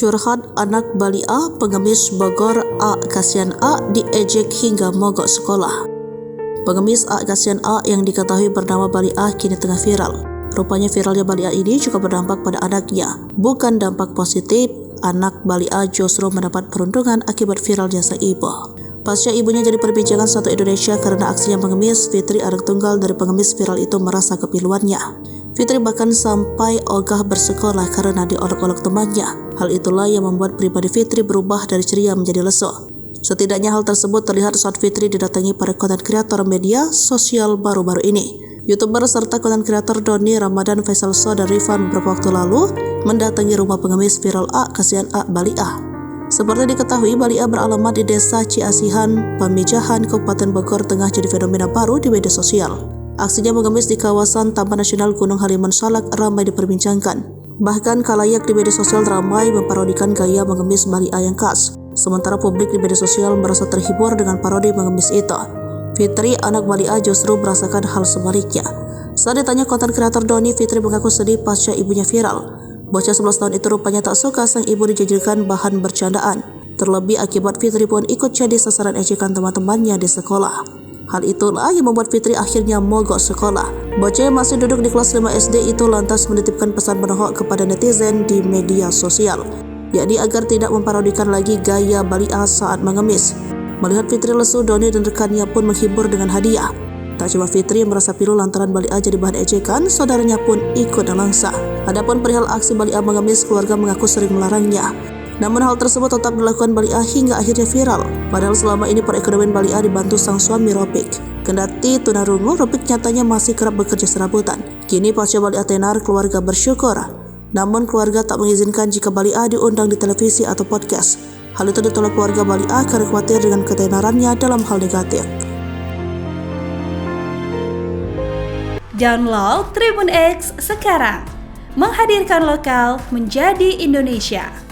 curhat anak Bali A, pengemis Bogor A kasihan A diejek hingga mogok sekolah. Pengemis A kasihan A yang diketahui bernama Bali A kini tengah viral. Rupanya viralnya Bali A ini juga berdampak pada anaknya. Bukan dampak positif, anak Bali A justru mendapat peruntungan akibat viralnya sang ibu. Pasca ibunya jadi perbincangan satu Indonesia karena aksinya mengemis, Fitri, anak tunggal dari pengemis viral itu merasa kepiluannya. Fitri bahkan sampai ogah bersekolah karena diolok-olok temannya. Hal itulah yang membuat pribadi Fitri berubah dari ceria menjadi lesu. Setidaknya hal tersebut terlihat saat Fitri didatangi para konten kreator media sosial baru-baru ini. YouTuber serta konten kreator Doni Ramadan Faisal So dan Rifan beberapa waktu lalu mendatangi rumah pengemis viral A kasihan A Bali A. Seperti diketahui, Bali A beralamat di Desa Ciasihan, Pamijahan, Kabupaten Bogor Tengah jadi fenomena baru di media sosial. Aksinya mengemis di kawasan Taman Nasional Gunung Halimun Salak ramai diperbincangkan. Bahkan khalayak di media sosial ramai memparodikan gaya mengemis Bali A yang khas. Sementara publik di media sosial merasa terhibur dengan parodi mengemis itu. Fitri, anak Bali A, justru merasakan hal sebaliknya. Saat ditanya konten kreator Doni, Fitri mengaku sedih pasca ibunya viral. Bocah 11 tahun itu rupanya tak suka sang ibu dijadikan bahan bercandaan. Terlebih akibat Fitri pun ikut jadi sasaran ejekan teman-temannya di sekolah. Hal itulah yang membuat Fitri akhirnya mogok sekolah. Bocah yang masih duduk di kelas 5 SD itu lantas menitipkan pesan menohok kepada netizen di media sosial, yakni agar tidak memparodikan lagi gaya Bali A saat mengemis. Melihat Fitri lesu, Doni dan rekannya pun menghibur dengan hadiah. Tak cuma Fitri merasa pilu lantaran Bali A jadi bahan ejekan, saudaranya pun ikut nelangsa. Adapun perihal aksi Bali A mengemis, keluarga mengaku sering melarangnya. Namun hal tersebut tetap dilakukan Bali A hingga akhirnya viral. Padahal selama ini perekonomian Bali A dibantu sang suami Ropik. Kendati tunarungu, Ropik nyatanya masih kerap bekerja serabutan. Kini pasca Bali A tenar, keluarga bersyukur. Namun keluarga tak mengizinkan jika Bali A diundang di televisi atau podcast. Hal itu ditolak keluarga Bali A karena khawatir dengan ketenarannya dalam hal negatif. Download Tribun X sekarang, menghadirkan lokal menjadi Indonesia.